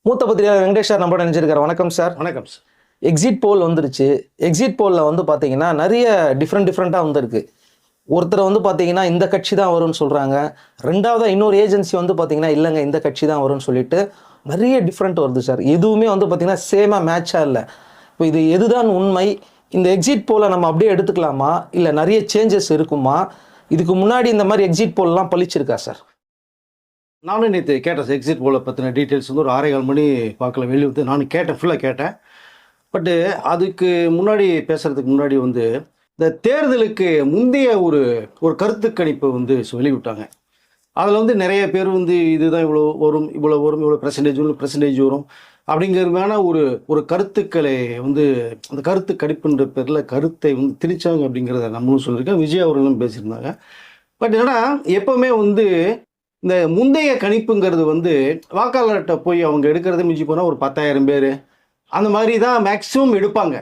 மூத்த பத்திரிகையாளர் வெங்கடேஷ் சார் நம்மளோட நினைச்சிருக்காரு. வணக்கம் சார். வணக்கம் சார். எக்ஸிட் போல் வந்துருச்சு. எக்ஸிட் போலில் வந்து பார்த்தீங்கன்னா நிறைய டிஃப்ரெண்ட்டாக வந்திருக்கு. ஒருத்தர் வந்து பார்த்தீங்கன்னா இந்த கட்சி தான் வரும்னு சொல்கிறாங்க. ரெண்டாவதாக இன்னொரு ஏஜென்சி வந்து பார்த்தீங்கன்னா இல்லைங்க இந்த கட்சி தான் வரும்னு சொல்லிட்டு நிறைய டிஃப்ரெண்ட் வருது சார். எதுவுமே வந்து பார்த்தீங்கன்னா சேமாக மேட்சாக இல்லை. இப்போ இது எதுதான் உண்மை? இந்த எக்ஸிட் போலை நம்ம அப்படியே எடுத்துக்கலாமா, இல்லை நிறைய சேஞ்சஸ் இருக்குமா? இதுக்கு முன்னாடி இந்த மாதிரி எக்ஸிட் போல்லாம் பழிச்சிருக்கா சார்? நானும் நேற்று கேட்டேன் சார். எக்ஸிட் போலை பற்றின டீட்டெயில்ஸ் வந்து ஒரு 6:15 மணி பார்க்கல வெளியே வந்து நானும் கேட்டேன், ஃபுல்லாக கேட்டேன். பட்டு அதுக்கு முன்னாடி பேசுகிறதுக்கு முன்னாடி வந்து இந்த தேர்தலுக்கு முந்தைய ஒரு ஒரு கருத்து கணிப்பு வந்து வெளிவிட்டாங்க. அதில் வந்து நிறைய பேர் வந்து இதுதான் இவ்வளோ வரும், இவ்வளோ பெர்சன்டேஜ் வரும் அப்படிங்கிறதுமான ஒரு ஒரு கருத்துக்களை வந்து அந்த கருத்து கணிப்புன்ற பேரில் கருத்தை வந்து திணிச்சாங்க அப்படிங்கிறத நம்மளும் சொல்லியிருக்கேன். விஜய் அவர்களும் பேசியிருந்தாங்க. பட் என்னன்னா எப்போவுமே வந்து இந்த முந்தைய கணிப்புங்கிறது வந்து வாக்காளர்கிட்ட போய் அவங்க எடுக்கிறது மிஞ்சி போனால் ஒரு 10,000 பேர் அந்த மாதிரி தான் மேக்ஸிமம் எடுப்பாங்க.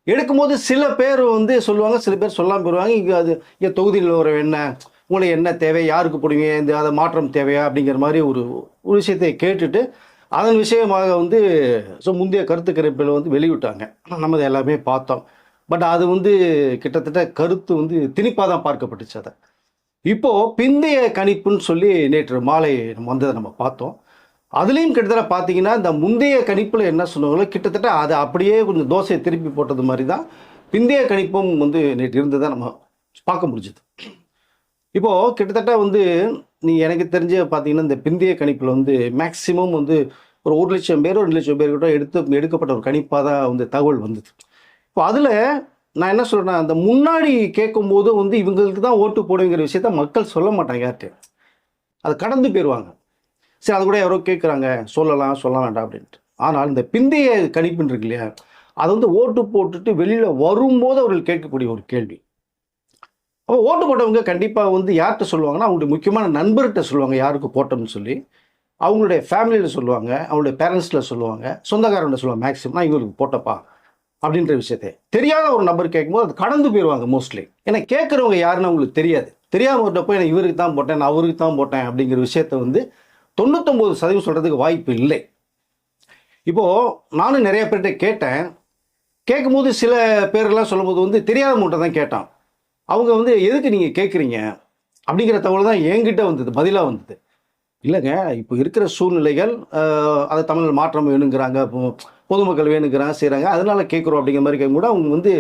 எடுக்கும்போது சில பேர் வந்து சொல்லுவாங்க, சில பேர் சொல்லாமல் போயிடுவாங்க. இங்கே அது இங்கே தொகுதியில் ஒரு என்ன உங்களுக்கு என்ன தேவை, யாருக்கு போடுவீங்க, இந்த அதை மாற்றம் தேவையா அப்படிங்கிற மாதிரி ஒரு ஒரு விஷயத்தை கேட்டுட்டு அதன் விஷயமாக வந்து முந்தைய கருத்து கணிப்பில் வந்து வெளியிட்டாங்க. நம்ம எல்லாமே பார்த்தோம். பட் அது வந்து கிட்டத்தட்ட கருத்து வந்து திணிப்பாக தான் பார்க்கப்பட்டுச்சு. அதை இப்போது பிந்தைய கணிப்புன்னு சொல்லி நேற்று மாலை வந்ததை நம்ம பார்த்தோம். அதுலேயும் கிட்டத்தட்ட பார்த்தீங்கன்னா இந்த முந்தைய கணிப்பில் என்ன சொன்னாங்களோ கிட்டத்தட்ட அதை அப்படியே கொஞ்சம் தோசையை திருப்பி போட்டது மாதிரி தான் பிந்தைய கணிப்பும் வந்து நேற்று இருந்ததை நம்ம பார்க்க முடிஞ்சுது. இப்போது கிட்டத்தட்ட வந்து எனக்கு தெரிஞ்ச பார்த்தீங்கன்னா இந்த பிந்தைய கணிப்பில் வந்து மேக்சிமம் வந்து ஒரு 1,00,000 பேர் 2,00,000 பேர் கிட்ட எடுக்கப்பட்ட ஒரு கணிப்பாக தான் வந்து தகவல் வந்தது. இப்போ அதில் நான் என்ன சொல்கிறேன்னா, அந்த முன்னாடி கேட்கும்போது வந்து இவங்களுக்கு தான் ஓட்டு போடுங்கிற விஷயத்த மக்கள் சொல்ல மாட்டாங்க யார்கிட்ட, அதை கடந்து போயிடுவாங்க. சரி, அது கூட யாரோ கேட்குறாங்க, சொல்லலாம் சொல்ல வேண்டாம் அப்படின்ட்டு. ஆனால் இந்த பிந்தைய கணிப்புன்னு இருக்கு இல்லையா, அது வந்து ஓட்டு போட்டுட்டு வெளியில் வரும்போது அவர்கள் கேட்கக்கூடிய ஒரு கேள்வி. அப்போ ஓட்டு போட்டவங்க கண்டிப்பாக வந்து யார்கிட்ட சொல்லுவாங்கன்னா, அவங்களுடைய முக்கியமான நண்பர்கிட்ட சொல்லுவாங்க யாருக்கு போட்டோம்னு சொல்லி. அவங்களுடைய ஃபேமிலியில் சொல்லுவாங்க, அவங்களுடைய பேரண்ட்ஸில் சொல்லுவாங்க, சொந்தக்காரன்ட்ட சொல்லுவாங்க. மேக்ஸிமம் நான் இவங்களுக்கு போட்டப்பா அப்படின்ற விஷயத்தை தெரியாத ஒரு நபர் கேட்கும்போது அது கடந்து போயிடுவாங்க மோஸ்ட்லி. ஏன்னா கேட்குறவங்க யாருன்னு அவங்களுக்கு தெரியாது. தெரியாமட்ட போய் நான் இவருக்கு தான் போட்டேன், நான் அவருக்கு தான் போட்டேன் அப்படிங்கிற விஷயத்த வந்து 99% சொல்கிறதுக்கு வாய்ப்பு இல்லை. இப்போது நானும் நிறைய பேர்கிட்ட கேட்டேன். கேட்கும்போது சில பேரெல்லாம் சொல்லும்போது வந்து தெரியாதவங்கள்ட்ட தான் கேட்டான். அவங்க வந்து எதுக்கு நீங்கள் கேட்குறீங்க அப்படிங்கிற தகவல் தான் என்கிட்ட வந்தது, பதிலாக வந்தது. இல்லைங்க, இப்போ இருக்கிற சூழ்நிலைகள் அதை தமிழ் மாற்றம் வேணுங்கிறாங்க, பொதுமக்கள் வேணுங்கிறாங்க, செய்கிறாங்க, அதனால கேட்குறோம் அப்படிங்கிற மாதிரி கேட்கும்போது அவங்க வந்து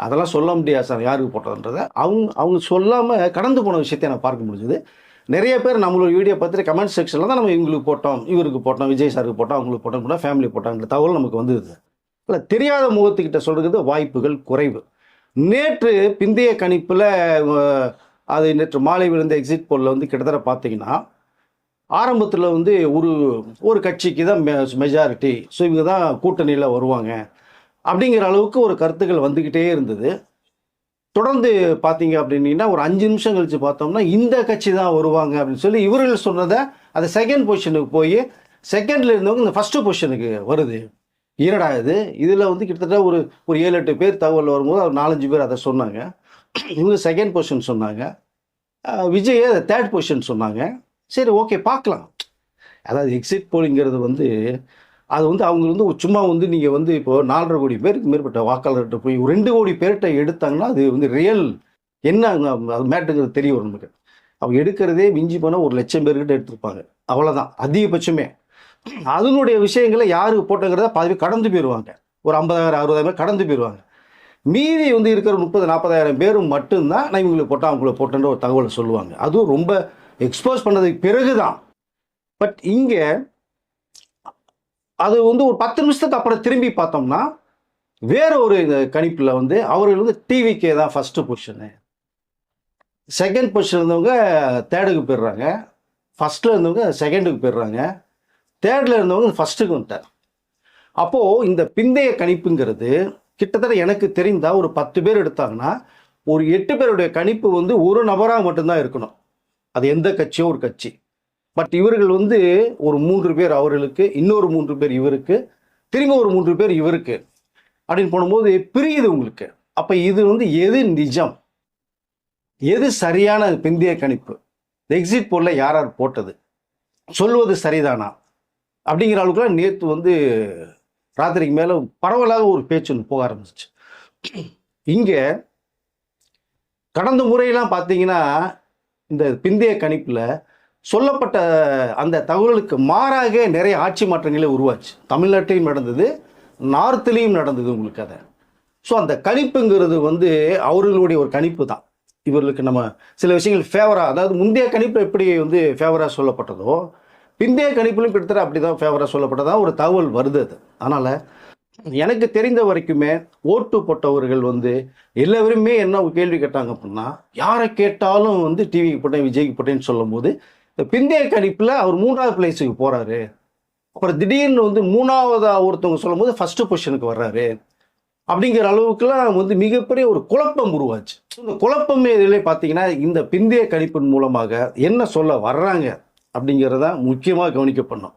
அதெல்லாம் சொல்ல முடியாது சார் யாருக்கு போட்டதுன்றதை அவங்க சொல்லாமல் கடந்து போன விஷயத்தை நான் பார்க்க முடிஞ்சது. நிறைய பேர் நம்மளோட வீடியோ பார்த்துட்டு கமெண்ட் செக்ஷனில் தான் நம்ம இவங்களுக்கு போட்டோம், இவருக்கு போட்டோம், விஜய் சாருக்கு போட்டோம், அவங்களுக்கு போட்டோம் கூட ஃபேமிலி போட்டோங்கிற தகவல் நமக்கு வந்தது. இல்லை, தெரியாத முகத்துக்கிட்ட சொல்கிறது வாய்ப்புகள் குறைவு. நேற்று பிந்தைய கணிப்பில் அது நேற்று மாலை விழுந்த எக்ஸிட் போலில் வந்து கிட்டத்தட்ட பார்த்தீங்கன்னா ஆரம்பத்தில் வந்து ஒரு கட்சிக்கு தான் மெஜாரிட்டி, ஸோ இவங்க தான் கூட்டணியில் வருவாங்க அப்படிங்கிற அளவுக்கு ஒரு கருத்துக்கள் வந்துக்கிட்டே இருந்தது. தொடர்ந்து பார்த்தீங்க அப்படின்னா ஒரு 5 நிமிஷம் கழித்து பார்த்தோம்னா இந்த கட்சி தான் வருவாங்க அப்படின்னு சொல்லி இவர்கள் சொன்னதை அது செகண்ட் பொசிஷனுக்கு போய் செகண்டில் இருந்தவங்க இந்த ஃபஸ்ட்டு பொசிஷனுக்கு வருது. என்னடா இதில் வந்து கிட்டத்தட்ட ஒரு 7-8 பேர் தகவல் வரும்போது ஒரு 4-5 பேர் அதை சொன்னாங்க. இவங்க செகண்ட் பொசிஷன் சொன்னாங்க, விஜய் அதை தேர்ட் பொசிஷன் சொன்னாங்க. சரி, ஓகே, பார்க்கலாம். அதாவது எக்ஸிட் போலிங்கிறது வந்து அது வந்து அவங்க வந்து சும்மா வந்து நீங்கள் வந்து இப்போது 4.5 கோடி பேருக்கு மேற்பட்ட வாக்காளர்கிட்ட போய் 2 கோடி பேர்கிட்ட எடுத்தாங்கன்னா அது வந்து ரியல் என்ன அது மேட்டுங்கிறது தெரிய வரும் நமக்கு. அவங்க எடுக்கிறதே மிஞ்சி போனால் 1,00,000 பேர்கிட்ட எடுத்துருப்பாங்க, அவ்வளோதான் அதிகபட்சமே. அதனுடைய விஷயங்களை யாருக்கு போட்டோங்கிறத பாதி கடந்து போயிடுவாங்க. ஒரு 50,000-60,000 பேர் கடந்து போயிடுவாங்க. மீதி வந்து இருக்கிற 30,000-40,000 பேரும் மட்டும்தான் நான் இவங்களுக்கு போட்டால் அவங்களுக்கு போட்டேன்ற ஒரு தகவலை சொல்லுவாங்க. அதுவும் ரொம்ப எக்ஸ்போஸ் பண்ணதுக்கு பிறகு தான். பட் இங்கே அது வந்து ஒரு 10 நிமிஷத்துக்கு அப்புறம் திரும்பி பார்த்தோம்னா வேற ஒரு கணிப்பில் வந்து அவர்கள் வந்து டிவிக்கே தான் ஃபஸ்ட்டு பொசிஷனு, செகண்ட் பொசிஷன் இருந்தவங்க தேர்டுக்கு போயிடுறாங்க, ஃபஸ்ட்டில் இருந்தவங்க செகண்டுக்கு போயிடுறாங்க, தேர்டில் இருந்தவங்க ஃபஸ்ட்டுக்கு வந்துட்டார். அப்போது இந்த பிந்தைய கணிப்புங்கிறது கிட்டத்தட்ட எனக்கு தெரிந்தால் ஒரு 10 பேர் எடுத்தாங்கன்னா ஒரு 8 பேருடைய கணிப்பு வந்து ஒரு நபராக மட்டும்தான் இருக்கணும், அது எந்த கட்சியோ ஒரு கட்சி. பட் இவர்கள் வந்து ஒரு 3 பேர் அவர்களுக்கு, இன்னொரு 3 பேர் இவருக்கு, திரும்ப ஒரு 3 பேர் இவருக்கு அப்படின்னு போடும்போது பிரியுது உங்களுக்கு. அப்போ இது வந்து எது நிஜம், எது சரியான பிந்தைய கணிப்பு, எக்ஸிட் போலில் யார் யார் போட்டது, சொல்வது சரிதானா? அப்படிங்கிற அளவுக்குலாம் நேற்று வந்து ராத்திரிக்கு மேலே பரவலாக ஒரு பேச்சு ஒன்று போக ஆரம்பிச்சிச்சு. இங்கே கடந்த முறையெல்லாம் பார்த்தீங்கன்னா இந்த பிந்தைய கணிப்பில் சொல்லப்பட்ட அந்த தகவலுக்கு மாறாக நிறைய ஆட்சி மாற்றங்களே உருவாச்சு. தமிழ்நாட்டிலையும் நடந்தது, நார்த்லேயும் நடந்தது உங்களுக்கு அதை. ஸோ அந்த கணிப்புங்கிறது வந்து அவர்களுடைய ஒரு கணிப்பு தான். இவர்களுக்கு நம்ம சில விஷயங்கள் ஃபேவராக, அதாவது முந்தைய கணிப்பு எப்படி வந்து ஃபேவராக சொல்லப்பட்டதோ பிந்தைய கணிப்பிலும் கிட்டத்தட்ட அப்படி தான் ஃபேவராக சொல்லப்பட்டதாக ஒரு தகவல் வருது அது. அதனால் எனக்கு தெரிந்த வரைக்குமே ஓட்டு போட்டவர்கள் வந்து எல்லாருமே என்ன கேள்வி கேட்டாங்க அப்படின்னா, யாரை கேட்டாலும் வந்து டிவிக்கு போட்டேன் விஜய்க்கு போட்டேன்னு சொல்லும் போது இந்த பிந்தைய கணிப்பில் அவர் 3வது பிளேஸுக்கு போகிறாரு, அப்புறம் திடீர்னு வந்து 3வதாக ஒருத்தவங்க சொல்லும் போது ஃபஸ்ட்டு பொசிஷனுக்கு வர்றாரு அப்படிங்கிற அளவுக்குலாம் வந்து மிகப்பெரிய ஒரு குழப்பம் உருவாச்சு. இந்த குழப்பமே இதிலே பார்த்தீங்கன்னா இந்த பிந்தைய கணிப்பின் மூலமாக என்ன சொல்ல வர்றாங்க அப்படிங்கிறத முக்கியமாக கவனிக்கப்படணும்.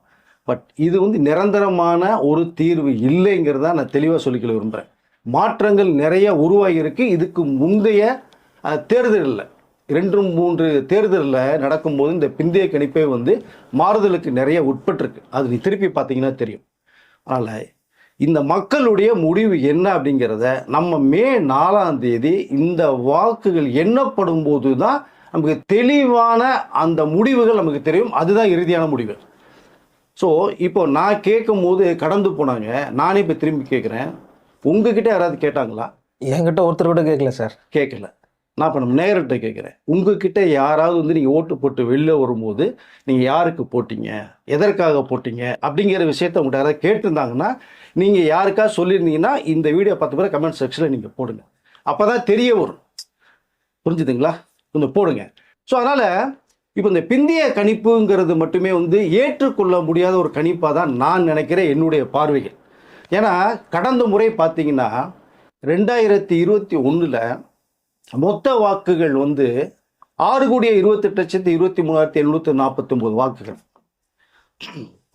பட் இது வந்து நிரந்தரமான ஒரு தீர்வு இல்லைங்கிறத நான் தெளிவாக சொல்லிக்கொள்ள விரும்புகிறேன். மாற்றங்கள் நிறைய உருவாகி இருக்கு. இதுக்கு முந்தைய தேர்தலில் 2-3 தேர்தலில் நடக்கும்போது இந்த பிந்தைய கணிப்பே வந்து மாறுதலுக்கு நிறைய உட்பட்டிருக்கு. அது நீ திருப்பி பார்த்தீங்கன்னா தெரியும். அதனால் இந்த மக்களுடைய முடிவு என்ன அப்படிங்கிறத நம்ம மே 4ஆம் தேதி இந்த வாக்குகள் எண்ணப்படும் போது தான் நமக்கு தெளிவான அந்த முடிவுகள் நமக்கு தெரியும். அதுதான் இறுதியான முடிவு. ஸோ இப்போ நான் கேட்கும் போது கடந்து போனாங்க. நானே இப்போ திரும்பி கேட்குறேன், உங்ககிட்ட யாராவது கேட்டாங்களா? என்கிட்ட ஒருத்தர் கூட கேட்கல சார். கேட்கல. நான் இப்போ நம்ம நேயர்கிட்ட கேட்குறேன், உங்ககிட்ட யாராவது வந்து நீங்கள் ஓட்டு போட்டு வெளில வரும்போது நீங்கள் யாருக்கு போட்டீங்க, எதற்காக போட்டீங்க அப்படிங்கிற விஷயத்த உங்கள்கிட்ட யாராவது கேட்டிருந்தாங்கன்னா நீங்கள் யாருக்காக சொல்லியிருந்தீங்கன்னா இந்த வீடியோ 10 பேரை கமெண்ட் செக்ஷனில் நீங்கள் போடுங்க. அப்போ தான் தெரிய வரும். புரிஞ்சுதுங்களா? கொஞ்சம் போடுங்க. ஸோ அதனால் இப்போ இந்த பிந்தைய கணிப்புங்கிறது மட்டுமே வந்து ஏற்றுக்கொள்ள முடியாத ஒரு கணிப்பாக தான் நான் நினைக்கிறேன், என்னுடைய பார்வைகள். ஏன்னா கடந்த முறை பார்த்தீங்கன்னா 2021 மொத்த வாக்குகள் வந்து 6,28,23,749 வாக்குகள்.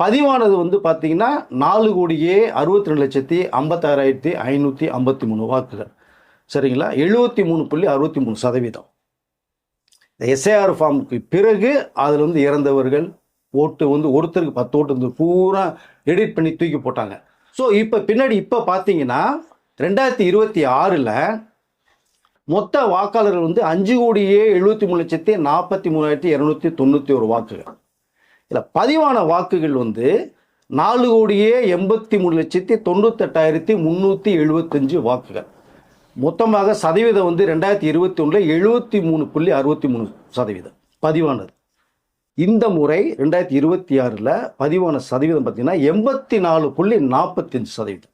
பதிவானது வந்து பார்த்தீங்கன்னா 4,62,52,553 வாக்குகள். சரிங்களா? 73.63%. இந்த எஸ்ஏஆர் ஃபார்முக்கு பிறகு அதில் வந்து இறந்தவர்கள் ஓட்டு வந்து ஒருத்தருக்கு 10 ஓட்டு வந்து பூரா எடிட் பண்ணி தூக்கி போட்டாங்க. ஸோ இப்போ பின்னாடி இப்போ பார்த்தீங்கன்னா 2026 மொத்த வாக்காளர்கள் வந்து 5,73,43,291 வாக்குகள். இதில் பதிவான வாக்குகள் வந்து 4,83,98,375 வாக்குகள். மொத்தமாக சதவீதம் வந்து 2021 73.63% பதிவானது. இந்த முறை 2026 பதிவான சதவீதம் பார்த்தீங்கன்னா 84.45%.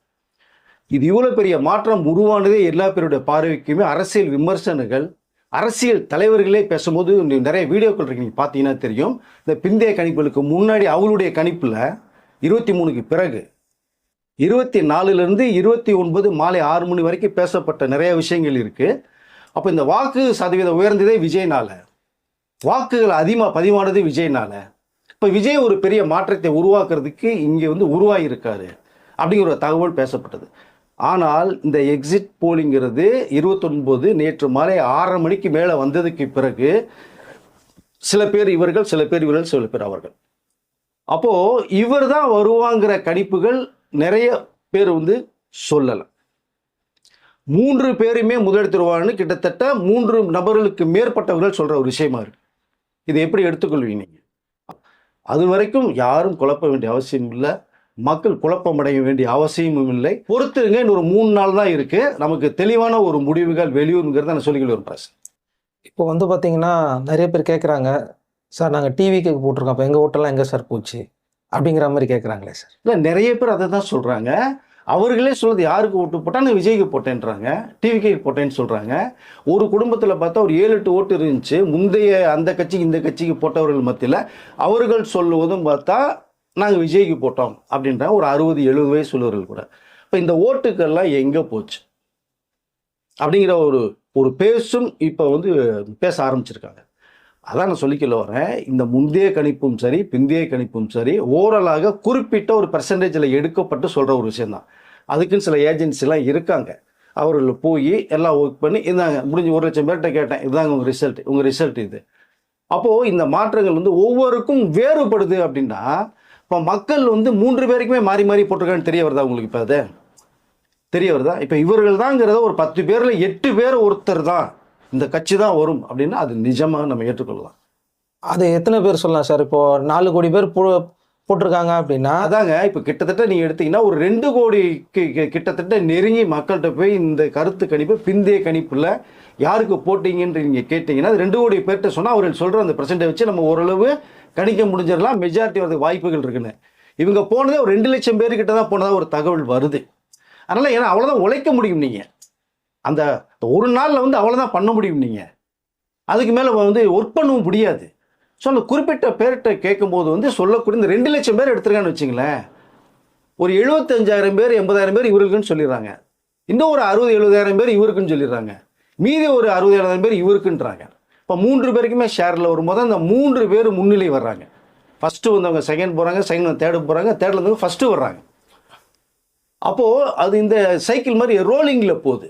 இது இவ்வளோ பெரிய மாற்றம் உருவானதே எல்லா பேருடைய பார்வைக்குமே அரசியல் விமர்சனங்கள், அரசியல் தலைவர்களே பேசும்போது நிறைய வீடியோக்கள் இருக்கு, நீங்கள் பார்த்தீங்கன்னா தெரியும். இந்த பிந்தைய கணிப்புகளுக்கு முன்னாடி அவங்களுடைய கணிப்பில் 23க்கு பிறகு 24லேருந்து 29 மாலை 6 மணி வரைக்கும் பேசப்பட்ட நிறைய விஷயங்கள் இருக்குது. அப்போ இந்த வாக்கு சதவீதம் உயர்ந்ததே விஜய்னால, வாக்குகள் அதிகமாக பதிவானது விஜய்னால. இப்போ விஜய் ஒரு பெரிய மாற்றத்தை உருவாக்குறதுக்கு இங்கே வந்து உருவாகியிருக்காரு அப்படிங்கிற ஒரு தகவல் பேசப்பட்டது. ஆனால் இந்த எக்ஸிட் போலிங்கிறது 29 நேற்று மாலை 6:30 மணிக்கு மேலே வந்ததுக்கு பிறகு சில பேர் இவர்கள், சில பேர் இவர்கள், சில பேர் அவர்கள். அப்போது இவர் தான் வருவாங்கிற கணிப்புகள் நிறைய பேர் வந்து சொல்லலை. 3 பேருமே முதலெடுத்துருவான்னு கிட்டத்தட்ட 3 நபர்களுக்கு மேற்பட்டவர்கள் சொல்கிற ஒரு விஷயமா இருக்கு. இதை எப்படி எடுத்துக்கொள்வீங்க நீங்கள்? அது வரைக்கும் யாரும் குழப்ப வேண்டிய அவசியம் இல்லை, மக்கள் குழப்பமடைய வேண்டிய அவசியமும் இல்லை. பொறுத்துருங்க, இன்னொரு 3 நாள் தான் இருக்குது, நமக்கு தெளிவான ஒரு முடிவுகள் வெளியூருங்கிறத நான் சொல்லிக்கிட்டு வரேன். இப்போ வந்து பார்த்தீங்கன்னா நிறைய பேர் கேட்குறாங்க, சார் நாங்கள் டிவிக்கு போட்டிருக்கோம், அப்போ எங்கள் ஓட்டெல்லாம் எங்கே சார் போச்சு அப்படிங்கிற மாதிரி கேட்குறாங்களே சார். இல்லை, நிறைய பேர் அதை தான் சொல்கிறாங்க. அவர்களே சொல்லுது, யாருக்கு ஓட்டு போட்டால் நான் விஜய்க்கு போட்டேன்றாங்க, டிவிக்கு போட்டேன்னு சொல்கிறாங்க. ஒரு குடும்பத்தில் பார்த்தா ஒரு 7-8 ஓட்டு இருந்துச்சு முந்தைய அந்த கட்சிக்கு இந்த கட்சிக்கு போட்டவர்கள் மத்தியில். அவர்கள் சொல்லுவதும் பார்த்தா நாங்கள் விஜய்க்கு போட்டோம் அப்படின்றாங்க, ஒரு 60-70 வயசு உள்ளவர்கள் கூட. இப்போ இந்த ஓட்டுக்கள்லாம் எங்கே போச்சு அப்படிங்கிற ஒரு பேசும் இப்போ வந்து பேச ஆரம்பிச்சிருக்காங்க. அதான் நான் சொல்லிக்கல வரேன், இந்த முந்தைய கணிப்பும் சரி பிந்தைய கணிப்பும் சரி ஓரலாக குறிப்பிட்ட ஒரு பெர்சன்டேஜில் எடுக்கப்பட்டு சொல்கிற ஒரு விஷயந்தான். அதுக்குன்னு சில ஏஜென்சிலாம் இருக்காங்க, அவர்கள் போய் எல்லாம் ஒர்க் பண்ணி இந்தாங்க முடிஞ்சு 1,00,000 பேர்கிட்ட கேட்டேன், இதுதாங்க உங்கள் ரிசல்ட் இது. அப்போது இந்த மாற்றங்கள் வந்து ஒவ்வொருக்கும் வேறுபடுது. அப்படின்னா இப்போ மக்கள் வந்து 3 பேருக்குமே மாறி மாறி போட்டிருக்கான்னு தெரிய வருதா உங்களுக்கு? இப்போ அது தெரிய வருதா? இப்போ இவர்கள் தாங்கிறத ஒரு 10 பேரில் 8 பேர் ஒருத்தர் தான் இந்த கட்சி தான் வரும் அப்படின்னா அது நிஜமாக நம்ம ஏற்றுக்கொள்ளலாம். அது எத்தனை பேர் சொல்லலாம் சார்? இப்போ 4 கோடி பேர் போட்டிருக்காங்க அப்படின்னா, அதாங்க இப்போ கிட்டத்தட்ட நீங்கள் எடுத்தீங்கன்னா ஒரு 2 கோடி கிட்டத்தட்ட நெருங்கி மக்கள்கிட்ட போய் இந்த கருத்து கணிப்பு பிந்தைய கணிப்பில் யாருக்கு போட்டீங்கன்னு நீங்கள் கேட்டிங்கன்னா அது 2 கோடி பேர்கிட்ட சொன்னால் அவர்கள் சொல்கிற அந்த பெர்சென்ட்டை வச்சு நம்ம ஓரளவு கணிக்க முடிஞ்சிடலாம். மெஜாரிட்டி வரதுக்கு வாய்ப்புகள் இருக்குன்னு. இவங்க போனதே ஒரு 2 லட்சம் பேர்கிட்ட தான் போனதாக ஒரு தகவல் வருது. அதனால் ஏன்னா அவ்வளோதான் உழைக்க முடியும் நீங்கள். அந்த ஒரு நாளில் வந்து அவ்வளோதான் பண்ண முடியும் நீங்கள். அதுக்கு மேலே வந்து ஒர்க் பண்ணவும் முடியாது. ஸோ அந்த குறிப்பிட்ட பேர்கிட்ட கேட்கும்போது வந்து சொல்லக்கூடிய இந்த 2 லட்சம் பேர் எடுத்துருக்கான்னு வச்சுங்களேன், ஒரு 75,000 பேர் 80,000 பேர் இவருக்குன்னு சொல்லிடுறாங்க. இன்னும் ஒரு 60-70,000 பேர் இவருக்குன்னு சொல்லிடுறாங்க. மீதி ஒரு 60,000 பேர் இவருக்குன்றாங்க. இப்போ 3 பேருக்குமே ஷேரில் வரும்போது அந்த 3 பேர் முன்னிலை வர்றாங்க. ஃபஸ்ட்டு வந்தவங்க செகண்ட் போகிறாங்க, செகண்ட் தேர்டு போகிறாங்க, தேர்டில் வந்தவங்க ஃபஸ்ட்டு வர்றாங்க. அப்போது அது இந்த சைக்கிள் மாதிரி ரோலிங்கில் போகுது.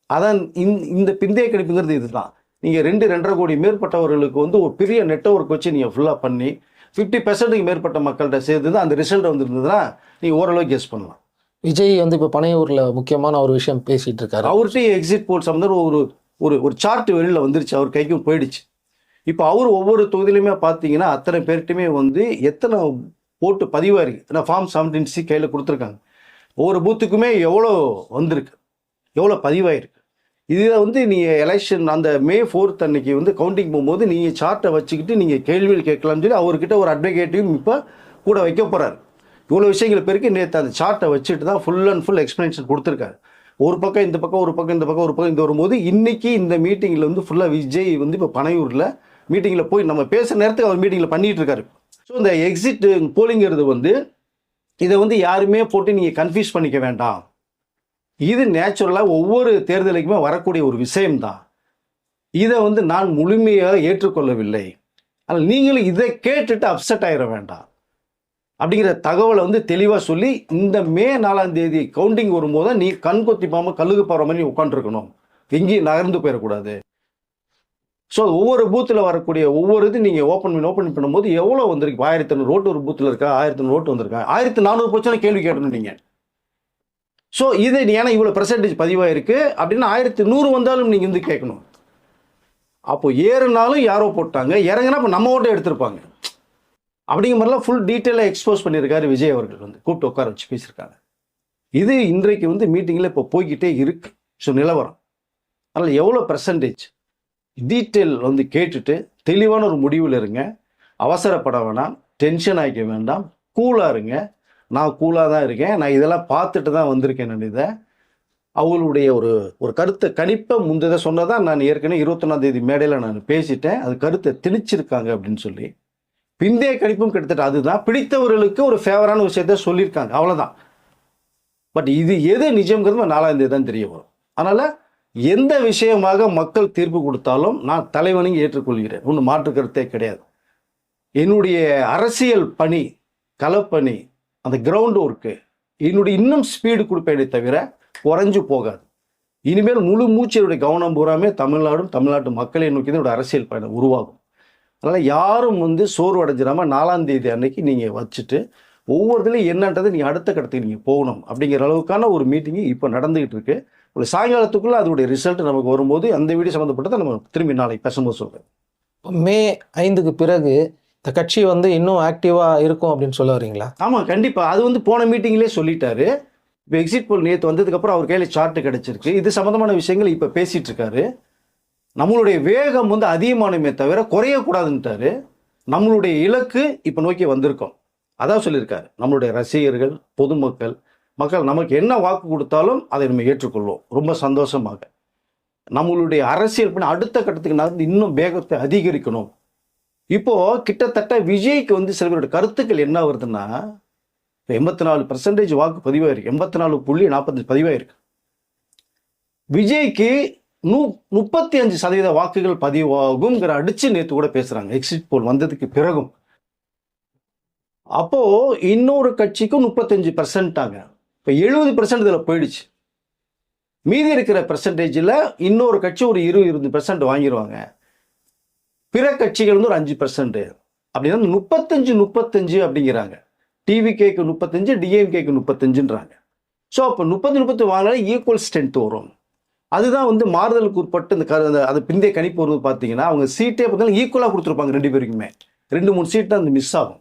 அதான் இந்த பிந்தைய கணிப்புங்கிறது இதுதான். நீங்கள் 2-2.5 கோடி மேற்பட்டவர்களுக்கு வந்து ஒரு பெரிய நெட்வொர்க் வச்சு நீங்கள் ஃபுல்லாக பண்ணி 50% மேற்பட்ட மக்கள்கிட்ட சேர்ந்து தான் அந்த ரிசல்ட் வந்துருந்ததுன்னா நீங்கள் ஓரளவு கெஸ் பண்ணலாம். விஜய் வந்து இப்போ பனையூரில் முக்கியமான ஒரு விஷயம் பேசிகிட்டு இருக்காரு. அவர்கிட்ட எக்ஸிட் போல் சம்மந்தம் ஒரு சார்ட் வெளியில் வந்துருச்சு, அவர் கைக்கும் போயிடுச்சு. இப்போ அவர் ஒவ்வொரு தொகுதியிலுமே பார்த்தீங்கன்னா அத்தனை பேர்கிட்டையுமே வந்து எத்தனை போட்டு பதிவாக இருக்குது. ஏன்னா ஃபார்ம் 17C கையில் கொடுத்துருக்காங்க. ஒவ்வொரு பூத்துக்குமே எவ்வளோ வந்திருக்கு, எவ்வளோ பதிவாயிருக்கு. இதில் வந்து நீங்கள் எலெக்ஷன் அந்த May 4th அன்னைக்கு வந்து கவுண்டிங் போகும்போது நீங்கள் சார்ட்டை வச்சுக்கிட்டு நீங்கள் கேள்விகள் கேட்கலாம்னு சொல்லி அவர்கிட்ட ஒரு அட்வொகேட்டையும் இப்போ கூட வைக்க போகிறாரு. இவ்வளோ விஷயங்கள் பேருக்கு நேற்று அந்த சார்ட்டை வச்சுட்டு தான் ஃபுல் அண்ட் ஃபுல் எக்ஸ்ப்ளனேஷன் கொடுத்துருக்காரு. ஒரு பக்கம் இந்த பக்கம், ஒரு பக்கம் இந்த பக்கம், ஒரு பக்கம் இந்த வரும்போது இன்றைக்கி இந்த மீட்டிங்கில் வந்து ஃபுல்லாக விஜய் வந்து இப்போ பனையூரில் மீட்டிங்கில் போய் நம்ம பேசுகிற நேரத்துக்கு அவர் மீட்டிங்கில் பண்ணிகிட்டு இருக்காரு. ஸோ இந்த எக்ஸிட் போலிங்கிறது வந்து இதை வந்து யாருமே போட்டு நீங்கள் கன்ஃபியூஸ் பண்ணிக்க வேண்டாம். இது நேச்சுரலாக ஒவ்வொரு தேர்தலுக்குமே வரக்கூடிய ஒரு விஷயம்தான். இதை வந்து நான் முழுமையாக ஏற்றுக்கொள்ளவில்லை. ஆனால் நீங்களும் இதை கேட்டுட்டு அப்செட் ஆகிட வேண்டாம் அப்படிங்கிற தகவலை வந்து தெளிவாக சொல்லி இந்த May 4ஆம் தேதி கவுண்டிங் வரும்போது நீ கண் கொத்தி பாமல் கழுகு போகிற மாதிரி உட்காந்துருக்கணும், எங்கேயும் நகர்ந்து போயிடக்கூடாது. ஸோ ஒவ்வொரு பூத்தில் வரக்கூடிய ஒவ்வொரு இது நீங்கள் ஓப்பன் பண்ணும்போது எவ்வளோ வந்திருக்கு? 1500 ஓட்டு ஒரு பூத்தில் இருக்கா, 1500 ஓட்டு வந்திருக்கா, 1400 பிரச்சனை கேள்வி கேட்டணும் நீங்கள். ஸோ இது ஏன்னா இவ்வளோ பெர்சன்டேஜ் பதிவாக இருக்குது அப்படின்னா 1100 வந்தாலும் நீங்கள் வந்து கேட்கணும். அப்போது ஏறுனாலும் யாரோ போட்டாங்க, இறங்கினா இப்போ நம்ம ஓட்டை எடுத்திருப்பாங்க அப்படிங்கிற மாதிரிலாம் ஃபுல் டீட்டெயிலாக எக்ஸ்போஸ் பண்ணியிருக்காரு விஜய் அவர்கள். வந்து கூப்பிட்டு உட்கார வச்சு பேசியிருக்காங்க. இது இன்றைக்கு வந்து மீட்டிங்கில் இப்போ போய்கிட்டே இருக்கு. ஸோ நிலவரம் அதனால் எவ்வளோ பெர்சன்டேஜ் டீட்டெயில் வந்து கேட்டுட்டு தெளிவான ஒரு முடிவில் இருங்க. அவசரப்பட வேணாம், டென்ஷன் ஆகிக்க வேண்டாம், கூலாக இருங்க. நான் கூலாக தான் இருக்கேன், நான் இதெல்லாம் பார்த்துட்டு தான் வந்திருக்கேன். நான் இதை அவங்களுடைய ஒரு கருத்தை கணிப்பை முந்ததை சொன்னதான் நான் ஏற்கனவே 21ஆம் தேதி மேடையில் நான் பேசிட்டேன். அது கருத்தை திணிச்சிருக்காங்க அப்படின்னு சொல்லி பிந்தைய கணிப்பும் கிட்டத்தட்ட அதுதான். பிடித்தவர்களுக்கு ஒரு ஃபேவரான விஷயத்த சொல்லியிருக்காங்க, அவ்வளோதான். பட் இது எது நிஜம்ங்கிறது 4ஆம் தேதி தான் தெரிய வரும். அதனால் எந்த விஷயமாக மக்கள் தீர்ப்பு கொடுத்தாலும் நான் தலைவனையும் ஏற்றுக்கொள்கிறேன், ஒன்றும் மாற்று கருத்தே கிடையாது. என்னுடைய அரசியல் பணி, களப்பணி, அந்த கிரவுண்ட் ஒர்க்கு என்னுடைய இன்னும் ஸ்பீடு கொடுப்பேனே தவிர குறைஞ்சு போகாது. இனிமேல் முழு மூச்சையுடைய கவனம் பூராமே தமிழ்நாட்டு மக்களை நோக்கி தான் என்னோட அரசியல் பயணம் உருவாகும். அதனால் யாரும் வந்து சோர்வு அடைஞ்சிடாமல் 4ஆம் தேதி அன்னைக்கு நீங்கள் வச்சுட்டு ஒவ்வொருத்தலையும் என்னன்றதை நீங்கள் அடுத்த கட்டத்துக்கு நீங்கள் போகணும் அப்படிங்கிற அளவுக்கான ஒரு மீட்டிங்கு இப்போ நடந்துகிட்டு இருக்கு. ஒரு சாயங்காலத்துக்குள்ளே அதோடைய ரிசல்ட் நமக்கு வரும்போது அந்த வீடியோ சம்மந்தப்பட்டதை நம்ம திரும்பி நாளைக்கு பேசும்போது சொல்கிறேன். May 5க்கு பிறகு இந்த கட்சி வந்து இன்னும் ஆக்டிவாக இருக்கும் அப்படின்னு சொல்ல வரீங்களா? ஆமாம், கண்டிப்பாக. அது வந்து போன மீட்டிங்லேயே சொல்லிட்டாரு. இப்போ எக்ஸிட் போல் நேற்று வந்ததுக்கப்புறம் அவர் கையில் சார்ட்டு கிடச்சிருக்கு. இது சம்மந்தமான விஷயங்கள் இப்போ பேசிகிட்டு இருக்காரு. நம்மளுடைய வேகம் வந்து அதிகமானமே தவிர குறையக்கூடாதுன்ட்டாரு. நம்மளுடைய இலக்கு இப்போ நோக்கி வந்திருக்கோம், அதான் சொல்லியிருக்காரு. நம்மளுடைய ரசிகர்கள், பொதுமக்கள், மக்கள் நமக்கு என்ன வாக்கு கொடுத்தாலும் அதை நம்ம ஏற்றுக்கொள்வோம் ரொம்ப சந்தோஷமாக. நம்மளுடைய அரசியல் பண்ண அடுத்த கட்டத்துக்கு நகர்ந்து இன்னும் வேகத்தை அதிகரிக்கணும். இப்போது கிட்டத்தட்ட விஜய்க்கு வந்து சில பேருடைய கருத்துக்கள் என்ன வருதுன்னா, இப்போ 84% வாக்கு பதிவாயிருக்கு, 84.45 பதிவாயிருக்கு. விஜய்க்கு 35% வாக்குகள் பதிவாகுங்கிற அடிச்சு நேற்று கூட பேசுகிறாங்க, எக்ஸிட் போல் வந்ததுக்கு பிறகும். அப்போது இன்னொரு கட்சிக்கும் 35%. இப்போ 70% இதில் போயிடுச்சு. மீதி இருக்கிற பெர்சன்டேஜில் இன்னொரு கட்சி ஒரு 20% வாங்கிடுவாங்க. பிற கட்சிகள் வந்து ஒரு 5%. அப்படின்னா 35 அப்படிங்கிறாங்க. டிவிகேக்கு 35, டிஎம்கேக்கு 35ன்றாங்க. ஸோ அப்போ 30 வாங்கினாலே ஈக்குவல் ஸ்ட்ரென்த் வரும். அதுதான் வந்து மாறுதலுக்கு உட்பட்டு அந்த பிந்தைய கணிப்பு வருவது பார்த்தீங்கன்னா அவங்க சீட்டே பார்த்தீங்கன்னா ஈக்குவலாக கொடுத்துருப்பாங்க 2 பேருக்குமே. 2-3 சீட் தான் அந்த மிஸ் ஆகும்.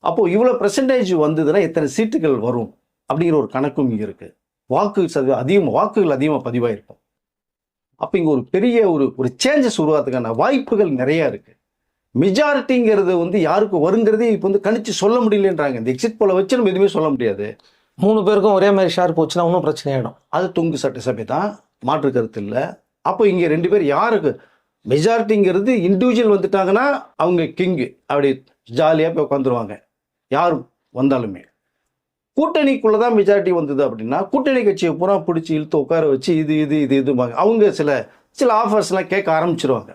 அப்போ இவ்வளோ பெர்சன்டேஜ் வந்ததுன்னா எத்தனை சீட்டுகள் வரும் அப்படிங்கிற ஒரு கணக்கும் இங்கே இருக்கு. வாக்குகள் அதிகமாக பதிவாயிருக்கும். அப்போ இங்கே ஒரு பெரிய ஒரு சேஞ்சஸ் உருவாகிறதுக்கான வாய்ப்புகள் நிறைய இருக்கு. மெஜாரிட்டிங்கிறது வந்து யாருக்கு வருங்கிறதே இப்போ வந்து கணிச்சு சொல்ல முடியலன்றாங்க. இந்த எக்ஸிட் போல வச்சு நம்ம எதுவுமே சொல்ல முடியாது. 3 பேருக்கும் ஒரே மாதிரி ஷேர் போச்சுன்னா இன்னும் பிரச்சனை ஆகிடும். அது தொங்கு சட்டசபை தான், மாற்று கருத்து இல்லை. அப்போ இங்கே 2 பேர் யாருக்கு மெஜாரிட்டிங்கிறது இண்டிவிஜுவல் வந்துட்டாங்கன்னா அவங்க கிங்கு அப்படி ஜாலியாக போய் உட்காந்துருவாங்க யார் வந்தாலுமே. கூட்டணிக்குள்ளே தான் மெஜாரிட்டி வந்தது அப்படின்னா கூட்டணி கட்சியை பூரா பிடிச்சி இழுத்து உட்கார வச்சு இதுவாங்க அவங்க சில ஆஃபர்ஸ்லாம் கேட்க ஆரம்பிச்சிருவாங்க.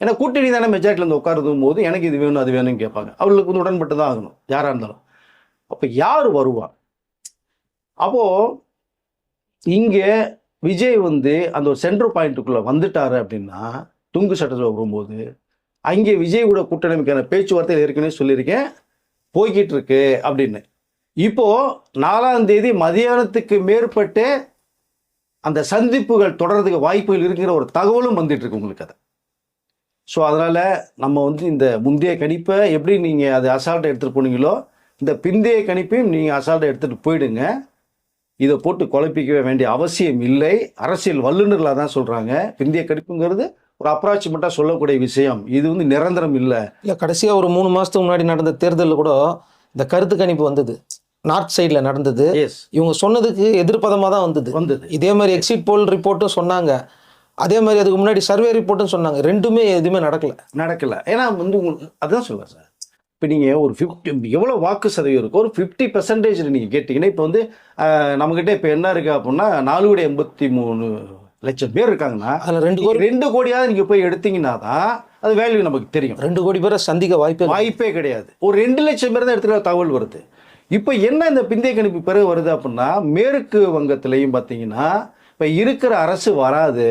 ஏன்னா கூட்டணி தானே மெஜாரிட்டியில் வந்து உட்காருதும் போது எனக்கு இது வேணும் அது வேணும்னு கேட்பாங்க. அவர்களுக்கு வந்து உடன்பட்டு தான் ஆகணும் யாராக இருந்தாலும். அப்போ யார் வருவா? அப்போது இங்கே விஜய் வந்து அந்த ஒரு சென்ட்ரல் பாயிண்ட்டுக்குள்ளே வந்துட்டாரு அப்படின்னா துங்கு சட்டத்தில் வரும்போது அங்கே விஜய் கூட கூட்டணிக்கான பேச்சுவார்த்தை ஏற்கனவே சொல்லியிருக்கேன் போய்கிட்டு இருக்கு அப்படின்னு. இப்போது 4ஆம் தேதி மதியானத்துக்கு மேற்பட்டு அந்த சந்திப்புகள் தொடர்றதுக்கு வாய்ப்புகள் இருக்கிற ஒரு தகவலும் வந்துட்டு இருக்கு உங்களுக்கு. அதை ஸோ அதனால் நம்ம வந்து இந்த முந்தைய கணிப்பை எப்படி நீங்கள் அதை அசால்ட்டை எடுத்துகிட்டு போனீங்களோ இந்த பிந்தைய கணிப்பையும் நீங்கள் அசால்ட்டை எடுத்துகிட்டு போயிடுங்க. இதை போட்டு குழப்பிக்க வேண்டிய அவசியம் இல்லை. அரசியல் வல்லுநர்களாக தான் சொல்கிறாங்க பிந்தைய கணிப்புங்கிறது ஒரு அப்ராக்சிமேட்டாக சொல்லக்கூடிய விஷயம். இது வந்து நிரந்தரம் இல்லை. கடைசியாக ஒரு 3 மாதத்துக்கு முன்னாடி நடந்த தேர்தலில் கூட இந்த கருத்து கணிப்பு வந்தது, நார்த் சைடில் நடந்தது. இவங்க சொன்னதுக்கு எதிர்ப்பதமாக தான் வந்தது. இதே மாதிரி எக்ஸிட் போல் ரிப்போர்ட்டும் சொன்னாங்க, அதே மாதிரி அதுக்கு முன்னாடி சர்வே ரிப்போர்ட்டும் சொன்னாங்க. ரெண்டுமே எதுவுமே நடக்கல. ஏன்னா வந்து அதுதான் சொல்லுவேன் சார். இப்போ நீங்கள் ஒரு 50 எவ்வளோ வாக்கு சதவீதம் இருக்கோ ஒரு 50% நீங்கள் கேட்டிங்கன்னா இப்போ வந்து நம்மக்கிட்ட இப்போ என்ன இருக்குது அப்படின்னா 4.83 லட்சம் பேர் இருக்காங்கன்னா அதில் 2 கோடியாவது நீங்கள் போய் எடுத்தீங்கன்னா தான் அது வேல்யூ நமக்கு தெரியும். 2 கோடி பேரை சந்திக்க வாய்ப்பே கிடையாது. ஒரு 2 லட்சம் பேர் தான் எடுத்துக்கிற தகவல் வருது. இப்போ என்ன இந்த பிந்தைய கணிப்பு பிறகு வருது அப்படின்னா மேற்கு வங்கத்திலையும் பார்த்தீங்கன்னா இப்போ இருக்கிற அரசு வராது,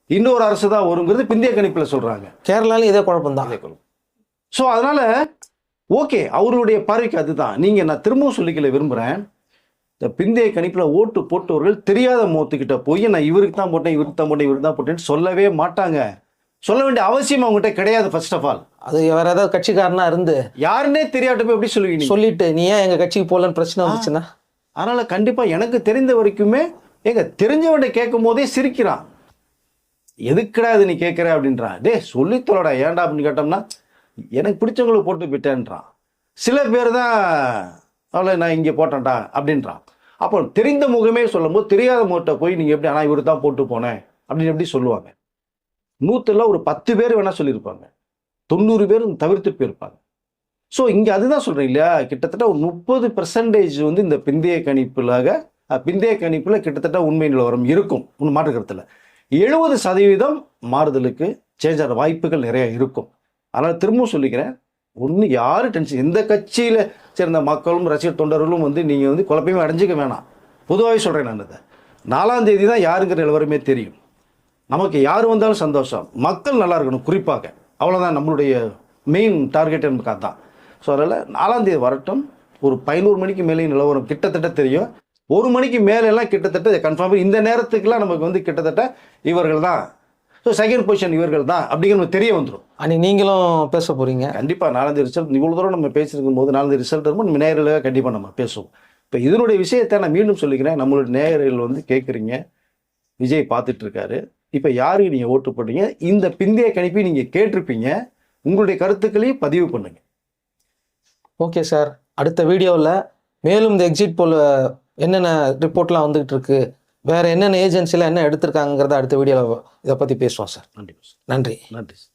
இன்னொரு அரசு தான் வருங்கிறது பிந்தைய கணிப்பில் சொல்கிறாங்க. கேரளாலையும் இதே குழப்பம் தான். ஸோ அதனால் ஓகே அவருடைய பார்வைக்கு அதுதான். நான் திரும்பவும் சொல்லிக்கல விரும்புகிறேன், இந்த பிந்தைய கணிப்பில் ஓட்டு போட்டவர்கள் தெரியாத முகத்துக்கிட்ட போய் நான் இவருக்கு தான் போட்டேன்னு சொல்லவே மாட்டாங்க. சொல்ல வேண்டிய அவசியம் அவங்ககிட்ட கிடையாது. ஃபர்ஸ்ட் ஆஃப் ஆல் அது வேற ஏதாவது கட்சிக்காரனா இருந்து யாருன்னே தெரியாட்டப்போ எப்படி சொல்லுவீங்க? சொல்லிட்டு நீ ஏன் எங்கள் கட்சிக்கு போகலன்னு பிரச்சனை வந்துச்சுன்னா. அதனால் கண்டிப்பாக எனக்கு தெரிந்த வரைக்குமே தெரிஞ்சவன்கிட்ட கேட்கும் போதே சிரிக்கிறான். எதுக்குடா இது நீ கேட்குற அப்படின்றான். சொல்லி தொலைடா ஏன்டா அப்படின்னு கேட்டோம்னா எனக்கு பிடிச்சவங்களுக்கு போட்டு போயிட்டேன்றான். சில பேர் தான் அவ்வளோ நான் இங்கே போட்டேன்டா அப்படின்றான். அப்போ தெரிந்த முகமே சொல்லும் போது தெரியாத முகத்தை போய் நீங்கள் எப்படி ஆனால் இவரு தான் போட்டு போனேன் அப்படின்னு எப்படி சொல்லுவாங்க? 100ல் ஒரு 10 பேர் வேணால் சொல்லியிருப்பாங்க, 90 பேர் தவிர்த்து போயிருப்பாங்க. ஸோ இங்கே அதுதான் சொல்கிறேன் இல்லையா, கிட்டத்தட்ட ஒரு 30% வந்து இந்த பிந்தைய கணிப்பில் கிட்டத்தட்ட உண்மை நிலவரம் இருக்கும். ஒன்று மாற்றுக்கிறதுல 70% மாறுதலுக்கு சேஞ்ச் ஆகிற வாய்ப்புகள் நிறைய இருக்கும். அதனால் திரும்பவும் சொல்லிக்கிறேன், ஒன்று யாரும் டென்ஷன், எந்த கட்சியில் சேர்ந்த மக்களும் ரசிகர் தொண்டர்களும் வந்து நீங்கள் வந்து குழப்பமே அடைஞ்சிக்க வேணாம். பொதுவாகவே சொல்கிறேன் நான் அதை. 4ஆம் தேதி தான் யாருங்கிற நிலவரமே தெரியும். நமக்கு யார் வந்தாலும் சந்தோஷம், மக்கள் நல்லா இருக்கணும் குறிப்பாக, அவ்வளோதான் நம்மளுடைய மெயின் டார்கெட் நமக்கு அதுதான். ஸோ அதனால் 4ஆம் தேதி வரட்டும். ஒரு 11 மணிக்கு மேலேயும் நிலவரம் கிட்டத்தட்ட தெரியும். 1 மணிக்கு மேலெல்லாம் கிட்டத்தட்ட கன்ஃபார்ம் இந்த நேரத்துக்குலாம் நமக்கு வந்து கிட்டத்தட்ட இவர்கள் தான், ஸோ செகண்ட் பொசிஷன் இவர்கள் தான் அப்படிங்கிற தெரிய வந்துடும். அன்றைக்கி நீங்களும் பேச போகிறீங்க. கண்டிப்பாக 4ஆம் தேதி ரிசல்ட் இவ்வளோ தூரம் நம்ம பேசியிருக்கும் போது 4ஆம் தேதி ரிசல்ட் இருக்கும் நம்ம நேயர்களாக கண்டிப்பாக நம்ம பேசுவோம். இப்போ இதனுடைய விஷயத்தை நான் மீண்டும் சொல்லிக்கிறேன், நம்மளுடைய நேயர்கள் வந்து கேட்குறீங்க, விஜய் பார்த்துட்ருக்காரு, இப்போ யாருக்கு நீங்கள் ஓட்டு போட்டீங்க, இந்த பிந்தைய கணிப்பை நீங்கள் கேட்டிருப்பீங்க, உங்களுடைய கருத்துக்களையும் பதிவு பண்ணுங்கள். ஓகே சார், அடுத்த வீடியோவில் மேலும் இந்த எக்ஸிட் போல் என்னென்ன ரிப்போர்ட்லாம் வந்துகிட்டு இருக்கு, வேறு என்னென்ன ஏஜென்சியில் என்ன எடுத்திருக்காங்கிறத அடுத்த வீடியோவில் இதை பற்றி பேசுவோம் சார். நன்றி. நன்றி. நன்றி.